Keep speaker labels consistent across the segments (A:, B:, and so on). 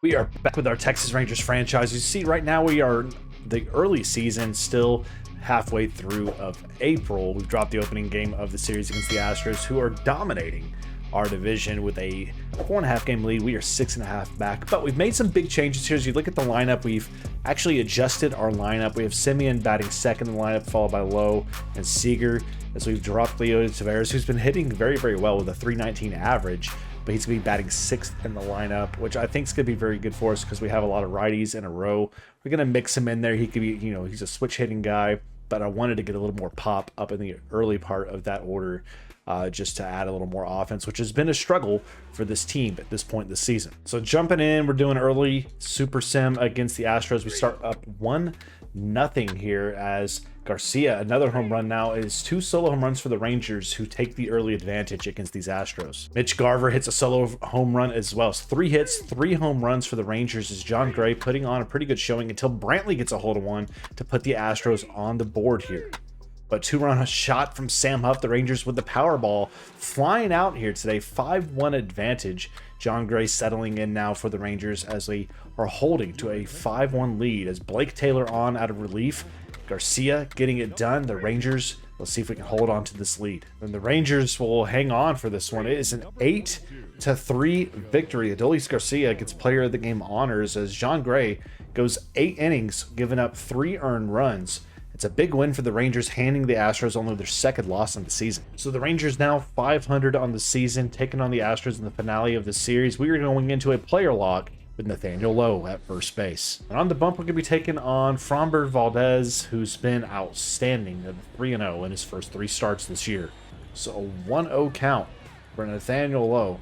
A: We are back with our Texas Rangers franchise. You see, right now we are the early season, still halfway through of April. We've dropped the opening game of the series against the Astros, who are dominating our division with a 4.5 game lead. We are 6.5 back, but we've made some big changes here. As you look at the lineup, we've actually adjusted our lineup. We have Simeon batting second in the lineup, followed by Lowe and Seager, as we've dropped Leo Taveras, who's been hitting very, very well with a 319 average. But he's going to be batting sixth in the lineup, which I think is going to be very good for us because we have a lot of righties in a row. We're going to mix him in there. He could be, he's a switch hitting guy, but I wanted to get a little more pop up in the early part of that order just to add a little more offense, which has been a struggle for this team at this point in the season. So jumping in, we're doing early Super Sim against the Astros. We start up 1-0 here as Garcia, another home run now, is 2 solo home runs for the Rangers, who take the early advantage against these Astros. Mitch Garver hits a solo home run as well. As 3 hits, 3 home runs for the Rangers, as John Gray putting on a pretty good showing until Brantley gets a hold of one to put the Astros on the board here. But 2-run shot from Sam Huff, the Rangers with the Powerball flying out here today. 5-1 advantage. John Gray settling in now for the Rangers as they are holding to a 5-1 lead as Blake Taylor on out of relief. Garcia getting it done. The Rangers, let's see if we can hold on to this lead. And the Rangers will hang on for this one. It is an 8-3 victory. Adolis Garcia gets player of the game honors as John Gray goes 8 innings, giving up 3 earned runs. It's a big win for the Rangers, handing the Astros only their second loss in the season. So the Rangers now 500 on the season, taking on the Astros in the finale of the series. We are going into a player lock with Nathaniel Lowe at first base. And on the bump, we're going to be taking on Framber Valdez, who's been outstanding at 3-0 in his first 3 starts this year. So a 1-0 count for Nathaniel Lowe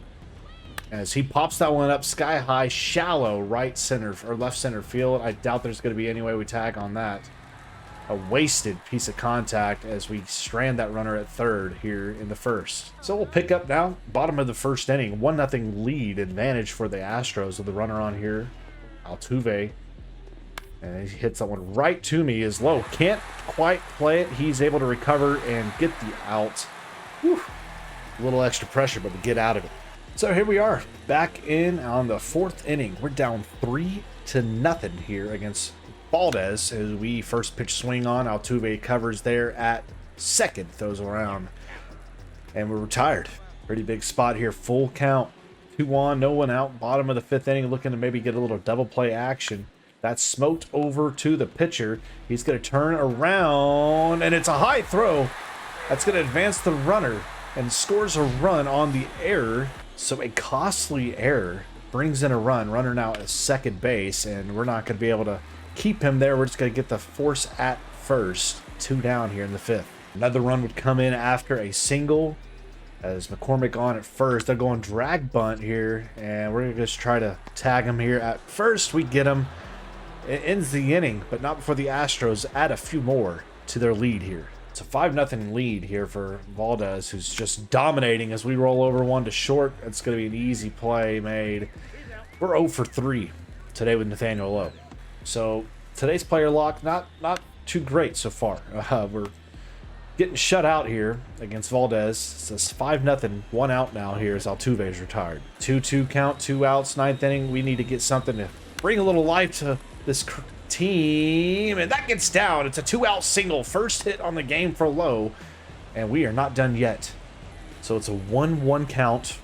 A: as he pops that one up sky high, shallow right center or left center field. I doubt there's going to be any way we tag on that. A wasted piece of contact as we strand that runner at third here in the first. So we'll pick up now, bottom of the first inning, 1-0 lead advantage for the Astros with the runner on here, Altuve. And he hits that one right to me as Lowe can't quite play it. He's able to recover and get the out. Whew. A little extra pressure, but we get out of it. So here we are, back in on the 4th inning. We're down 3-0 here against Valdez as we first pitch swing on. Altuve covers there at second, throws around, and we're retired. Pretty big spot here, full count, 2 on, no one out. Bottom of the 5th inning, looking to maybe get a little double play action. That's smoked over to the pitcher. He's going to turn around, and it's a high throw. That's going to advance the runner and scores a run on the error. So a costly error brings in a run. Runner now at second base, and we're not going to be able to keep him there. We're just going to get the force at first. 2 down here in the 5th. Another run would come in after a single as McCormick on at first. They're going drag bunt here, and we're going to just try to tag him here at first. We get him. It ends the inning, but not before the Astros add a few more to their lead here. It's a 5-0 lead here for Valdez, who's just dominating as we roll over 1 to short. It's going to be an easy play made. We're 0 for 3 today with Nathaniel Lowe. So today's player lock, not too great so far. We're getting shut out here against Valdez. It's 5-0, 1 out now here as Altuve is retired. 2-2 count, 2 outs, 9th inning. We need to get something to bring a little life to this team, and that gets down. It's a 2-out single, first hit on the game for Lowe, and we are not done yet. So it's a 1-1 count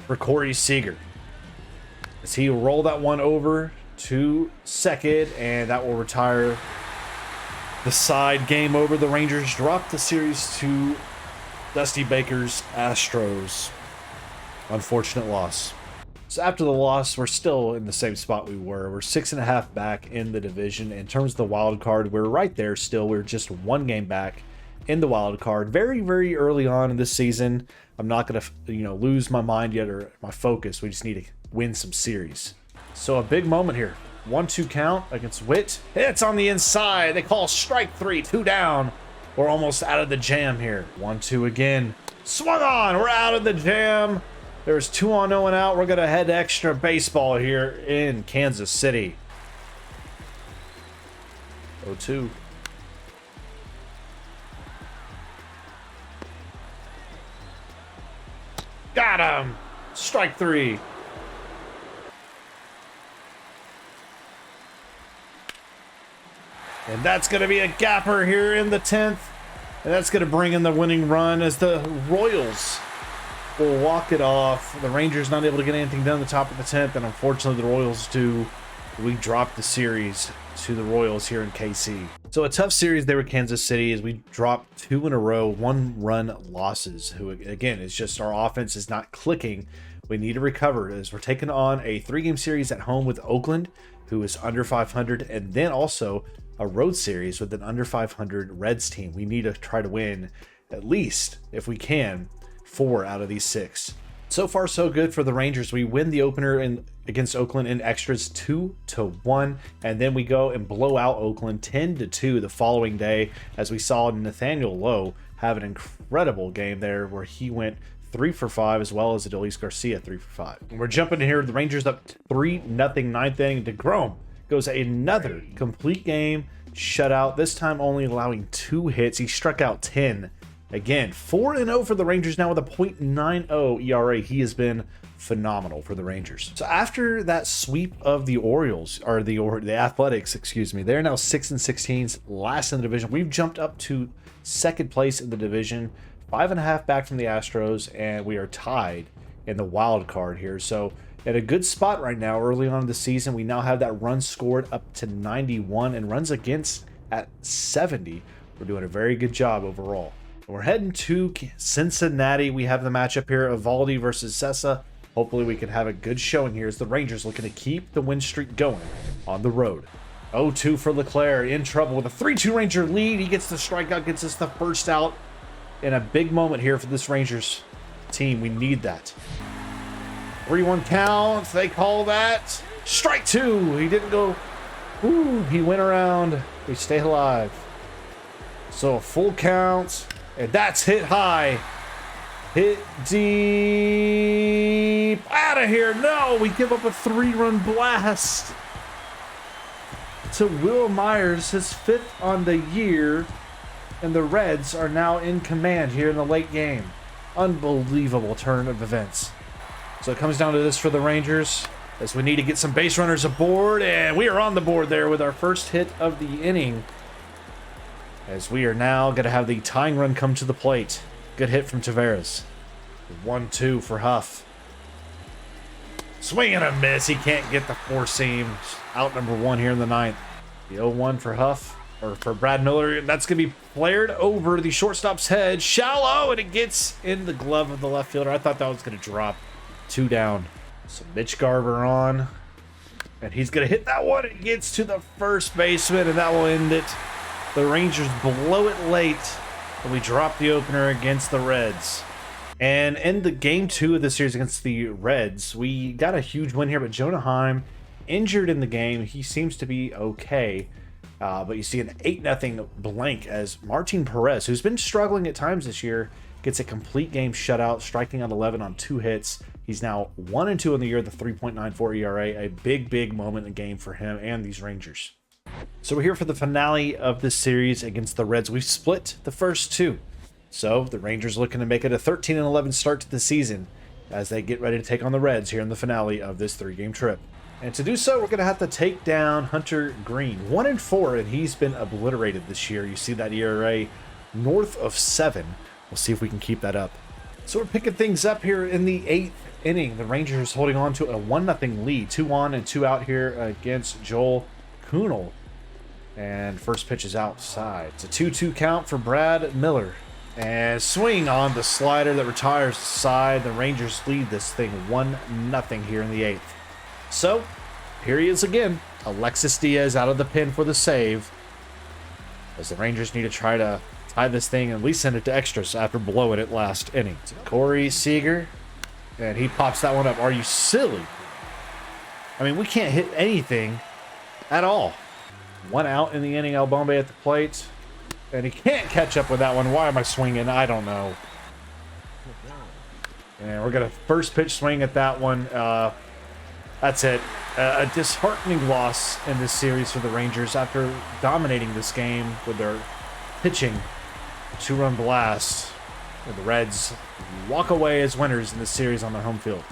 A: for Corey Seager as he will roll that one over to second, and that will retire the side. Game over. The Rangers drop the series to Dusty Baker's Astros. Unfortunate loss. So after the loss, we're still in the same spot we were. We're 6.5 back in the division. In terms of the wild card, we're right there still. We're just 1 game back in the wild card. Very, very early on in this season. I'm not going to, lose my mind yet or my focus. We just need to win some series. So a big moment here. 1-2 count against Witt. It's on the inside. They call strike 3, 2 down. We're almost out of the jam here. 1-2 again. Swung on. We're out of the jam. There's 2 on, 0 out. We're going to head extra baseball here in Kansas City. 0-2. Got him. Strike 3. And that's going to be a gapper here in the 10th. And that's going to bring in the winning run as the Royals will walk it off. The Rangers not able to get anything done at the top of the 10th. And unfortunately, the Royals do. We dropped the series to the Royals here in KC. So a tough series there with Kansas City as we dropped 2 in a row, 1-run losses. Who, again, is just our offense is not clicking. We need to recover as we're taking on a 3-game series at home with Oakland, who is under 500, and then also a road series with an under 500 Reds team. We need to try to win at least, if we can, 4 out of these 6. So far, so good for the Rangers. We win the opener against Oakland in extras 2-1, and then we go and blow out Oakland 10-2 the following day, as we saw Nathaniel Lowe have an incredible game there where he went 3 for 5, as well as Adolis Garcia 3 for 5. And we're jumping in here. The Rangers up 3-0 ninth inning. DeGrom goes another complete game shutout, this time only allowing 2 hits. He struck out 10. Again, 4-0 for the Rangers now with a .90 ERA. He has been phenomenal for the Rangers. So after that sweep of the Orioles, or the Athletics, excuse me, they're now 6-16, last in the division. We've jumped up to 2nd place in the division, 5.5 back from the Astros, and we are tied in the wild card here. So at a good spot right now early on in the season. We now have that run scored up to 91 and runs against at 70. We're doing a very good job overall. We're heading to Cincinnati. We have the matchup here of Eovaldi versus Sessa. Hopefully we can have a good showing here as the Rangers looking to keep the win streak going on the road. 0-2 for Leclerc, in trouble with a 3-2 Ranger lead. He gets the strikeout, gets us the first out in a big moment here for this Rangers team. We need that. 3-1 count. They call that strike 2. He didn't go. Ooh, he went around. We stay alive. So a full count. And that's hit high. Hit deep. Out of here. No, we give up a 3-run blast to Will Myers, his 5th on the year. And the Reds are now in command here in the late game. Unbelievable turn of events. So it comes down to this for the Rangers, as we need to get some base runners aboard, and we are on the board there with our first hit of the inning, as we are now going to have the tying run come to the plate. Good hit from Taveras. 1-2 for Huff. Swing and a miss. He can't get the 4-seam. Out number 1 here in the 9th. The 0-1 for Huff, or for Brad Miller. That's going to be flared over the shortstop's head. Shallow, and it gets in the glove of the left fielder. I thought that was going to drop. 2 down. So Mitch Garver on, and he's going to hit that one. It gets to the first baseman, and that will end it. The Rangers blow it late, and we drop the opener against the Reds. And in the game 2 of the series against the Reds, we got a huge win here, but Jonah Heim injured in the game. He seems to be okay, but you see an 8-0 blank as Martin Perez, who's been struggling at times this year, gets a complete game shutout, striking out 11 on 2 hits. He's now 1-2 in the year, the 3.94 ERA. A big moment in the game for him and these Rangers. So we're here for the finale of this series against the Reds. We've split the first 2. So the Rangers looking to make it a 13-11 start to the season as they get ready to take on the Reds here in the finale of this 3-game trip. And to do so, we're going to have to take down Hunter Green. 1-4, and he's been obliterated this year. You see that ERA north of 7. We'll see if we can keep that up. So we're picking things up here in the 8th inning. The Rangers holding on to a 1-0 lead. 2 on and 2 out here against Joel Kuhnel. And first pitch is outside. It's a 2-2 count for Brad Miller. And swing on the slider that retires the side. The Rangers lead this thing 1-0 here in the 8th. So here he is again. Alexis Diaz out of the pen for the save, as the Rangers need to try to tie this thing and at least send it to extras after blowing it last inning. So Corey Seager, and he pops that one up. Are you silly? I mean, we can't hit anything at all. 1 out in the inning. El Bombe at the plate, and he can't catch up with that one. Why am I swinging? I don't know. And we're gonna first pitch swing at that one. That's it. A disheartening loss in this series for the Rangers after dominating this game with their pitching. 2-run blast. And the Reds walk away as winners in this series on their home field.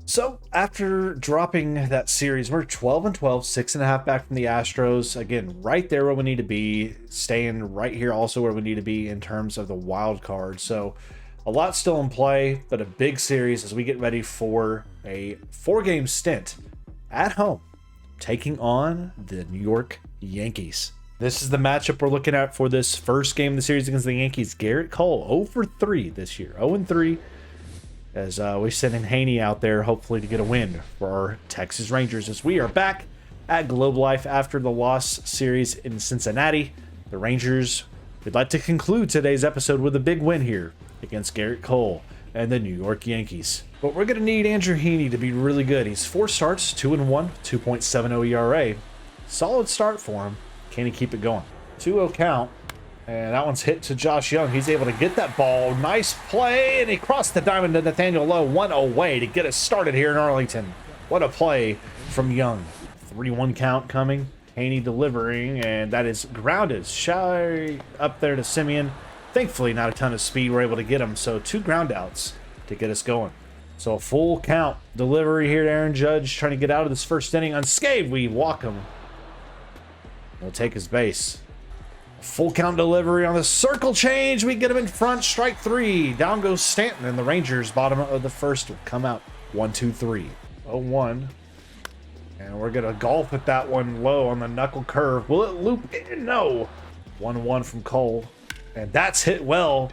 A: So after dropping that series, we're 12-12, 6.5 back from the Astros. Again, right there where we need to be, staying right here also where we need to be in terms of the wild card. So a lot still in play, but a big series as we get ready for a 4-game stint at home, taking on the New York Yankees. This is the matchup we're looking at for this first game of the series against the Yankees. Garrett Cole, 0 for 3 this year, 0-3. As we send in Haney out there, hopefully to get a win for our Texas Rangers. As we are back at Globe Life after the loss series in Cincinnati, the Rangers would like to conclude today's episode with a big win here against Garrett Cole and the New York Yankees. But we're going to need Andrew Heaney to be really good. He's 4 starts, 2-1, 2.70 ERA. Solid start for him. Can he keep it going? 2-0 count. And that one's hit to Josh Young. He's able to get that ball. Nice play. And he crossed the diamond to Nathaniel Lowe. 1 away to get us started here in Arlington. What a play from Young. 3-1 count coming. Haney delivering. And that is grounded. Shy up there to Simeon. Thankfully, not a ton of speed. We're able to get him. So 2 ground outs to get us going. So a full count delivery here to Aaron Judge. Trying to get out of this first inning unscathed. We walk him. We'll take his base. Full count delivery on the circle change. We get him in front. Strike 3. Down goes Stanton, and the Rangers, bottom of the first, will come out 1-2-3. 0-1. And we're going to golf at that one low on the knuckle curve. Will it loop in? No. 1-1 from Cole. And that's hit well,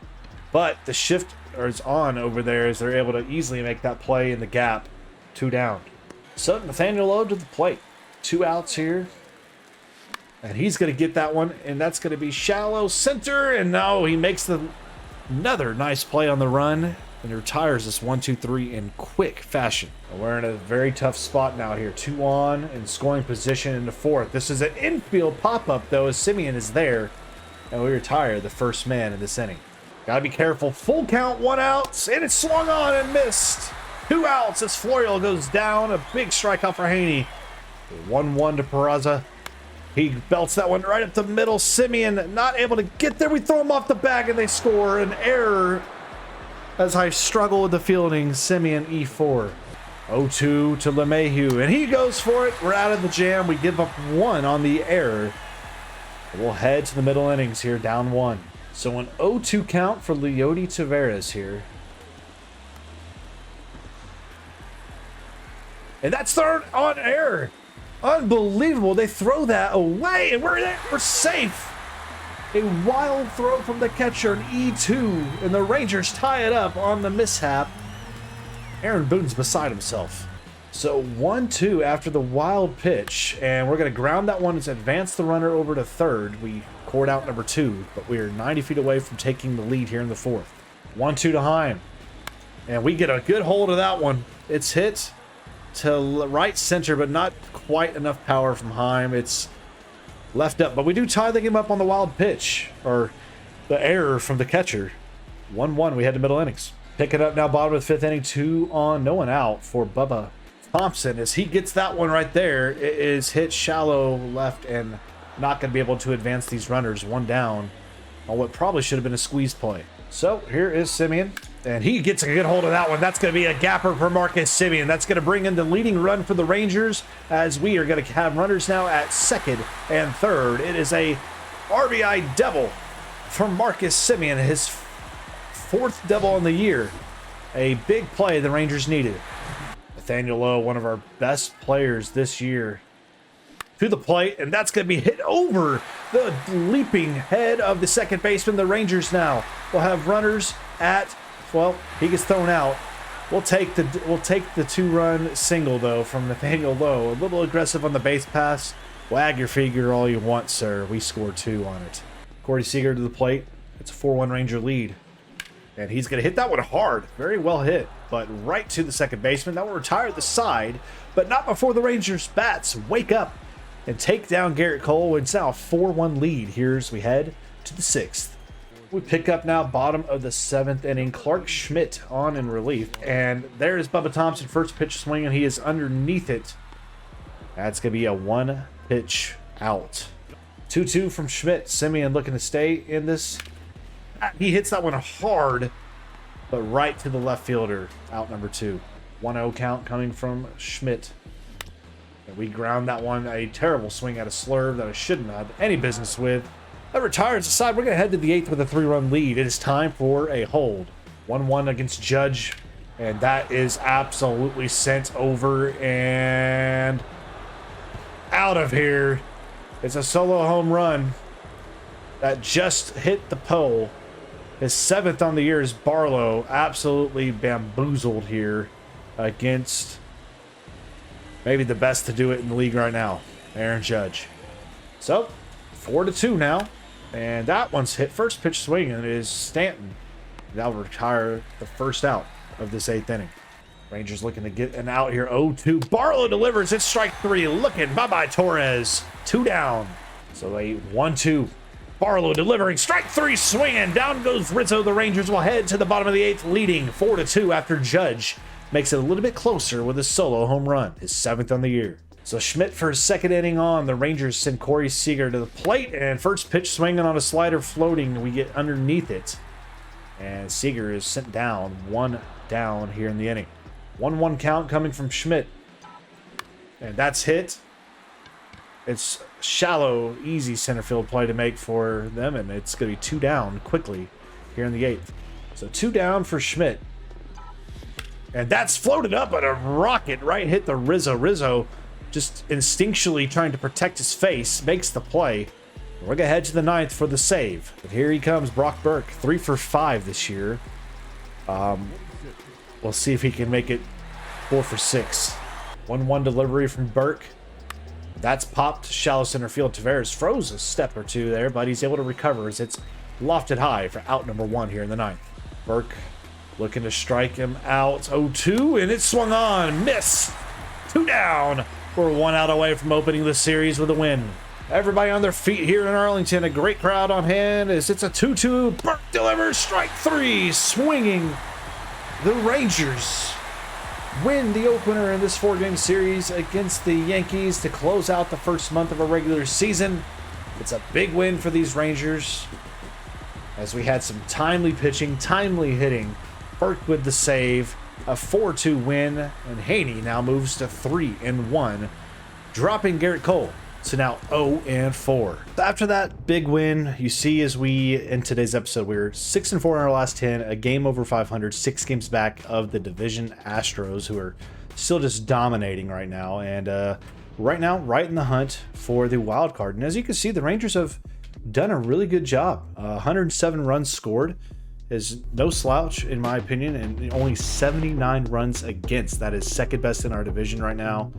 A: but the shift is on over there as they're able to easily make that play in the gap. 2 down. So Nathaniel Lowe to the plate. 2 outs here. And he's going to get that one, and that's going to be shallow center. And no, he makes another nice play on the run, and he retires this 1-2-3 in quick fashion. We're in a very tough spot now here. 2 on in scoring position in the 4th. This is an infield pop-up, though, as Simeon is there. And we retire the first man in this inning. Got to be careful. Full count, 1 out, and it swung on and missed. 2 outs as Florial goes down. A big strikeout for Haney. 1-1 to Peraza. He belts that one right up the middle. Simeon not able to get there. We throw him off the bag and they score. An error as I struggle with the fielding. Simeon E4. 0-2 to LeMahieu. And he goes for it. We're out of the jam. We give up 1 on the error. We'll head to the middle innings here, down 1. So an 0-2 count for Leody Taveras here. And that's third on error. Unbelievable. They throw that away, and we're safe. A wild throw from the catcher, an E2, and the Rangers tie it up on the mishap. Aaron Boone's beside himself. So 1-2 after the wild pitch, and we're going to ground that one to advance the runner over to third. We cord out number 2, but we are 90 feet away from taking the lead here in the 4th. 1-2 to Heim, and we get a good hold of that one. It's hit to right center, but not quite enough power from Heim. It's left up, but we do tie the game up on the wild pitch, or the error from the catcher. 1-1, we head to middle innings. Pick it up now, bottom of the 5th inning, 2 on, no one out for Bubba Thompson as he gets that one right there. It is hit shallow left and not going to be able to advance these runners. 1 down on what probably should have been a squeeze play. So here is Simeon, and he gets a good hold of that one. That's going to be a gapper for Marcus Simeon. That's going to bring in the leading run for the Rangers as we are going to have runners now at 2nd and 3rd. It is a RBI double for Marcus Simeon, his 4th double on the year. A big play the Rangers needed. Nathaniel Lowe, one of our best players this year, to the plate, and that's going to be hit over the leaping head of the second baseman. The Rangers now will have runners at, well, he gets thrown out. We'll take the 2-run single though from Nathaniel Lowe. A little aggressive on the base pass. Wag your finger all you want, sir. We scored 2 on it. Corey Seager to the plate. It's a 4-1 Ranger lead. And he's going to hit that one hard. Very well hit, but right to the second baseman. That will retire the side, but not before the Rangers bats wake up and take down Garrett Cole. It's now a 4-1 lead here as we head to the 6th. We pick up now bottom of the 7th inning. Clark Schmidt on in relief. And there is Bubba Thompson, first pitch swing, and he is underneath it. That's going to be a 1-pitch out. 2-2 from Schmidt. Simeon looking to stay in this. He hits that one hard, but right to the left fielder, out number 2. 1-0 count coming from Schmidt. And we ground that one. A terrible swing at a slurve that I shouldn't have had any business with. That retires aside. We're going to head to the 8th with a 3-run lead. It is time for a hold. 1-1 against Judge. And that is absolutely sent over and out of here. It's a solo home run that just hit the pole. His 7th on the year is Barlow. Absolutely bamboozled here against maybe the best to do it in the league right now, Aaron Judge. So, 4-2 now. And that one's hit. First pitch swing, and it is Stanton. That'll retire the first out of this 8th inning. Rangers looking to get an out here. 0-2. Barlow delivers. It's strike 3. Looking. Bye-bye, Torres. 2 down. So a 1-2. Barlow delivering. Strike 3 swinging. Down goes Rizzo. The Rangers will head to the bottom of the 8th, leading 4-2 after Judge makes it a little bit closer with a solo home run. His 7th on the year. So Schmidt for his 2nd inning on. The Rangers send Corey Seager to the plate. And first pitch swinging on a slider floating. We get underneath it. And Seager is sent down. 1 down here in the inning. 1-1 count coming from Schmidt. And that's hit. It's shallow, easy center field play to make for them. And it's going to be 2 down quickly here in the 8th. So 2 down for Schmidt. And that's floated up, but a rocket right hit the Rizzo. Rizzo just instinctually trying to protect his face, makes the play. We're going to head to the 9th for the save. But here he comes, Brock Burke, 3 for 5 this year. We'll see if he can make it 4 for 6. 1-1 delivery from Burke. That's popped shallow center field. Tavares froze a step or two there, but he's able to recover as it's lofted high for out number 1 here in the 9th. Burke looking to strike him out. 0-2, and it swung on. Miss. 2 down. We're 1 out away from opening the series with a win. Everybody on their feet here in Arlington. A great crowd on hand as it's a 2-2. Burke delivers. Strike 3. Swinging. The Rangers win the opener in this 4-game series against the Yankees to close out the first month of a regular season. It's a big win for these Rangers as we had some timely pitching, timely hitting. Burke with the save, a 4-2 win, and Haney now moves to 3-1, dropping Garrett Cole to now 0-4. After that big win, you see as we, in today's episode, we're 6-4 in our last 10, a game over 500, 6 games back of the division Astros, who are still just dominating right now, and right now, right in the hunt for the wild card. And as you can see, the Rangers have done a really good job. 107 runs scored is no slouch, in my opinion, and only 79 runs against. That is second best in our division right now.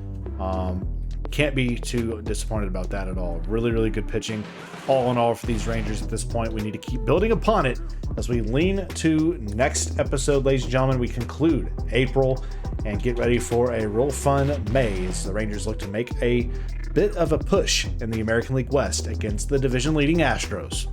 A: Can't be too disappointed about that at all. Really, really good pitching all in all for these Rangers at this point. We need to keep building upon it as we lean to next episode, ladies and gentlemen. We conclude April and get ready for a real fun May as the Rangers look to make a bit of a push in the American League West against the division leading Astros.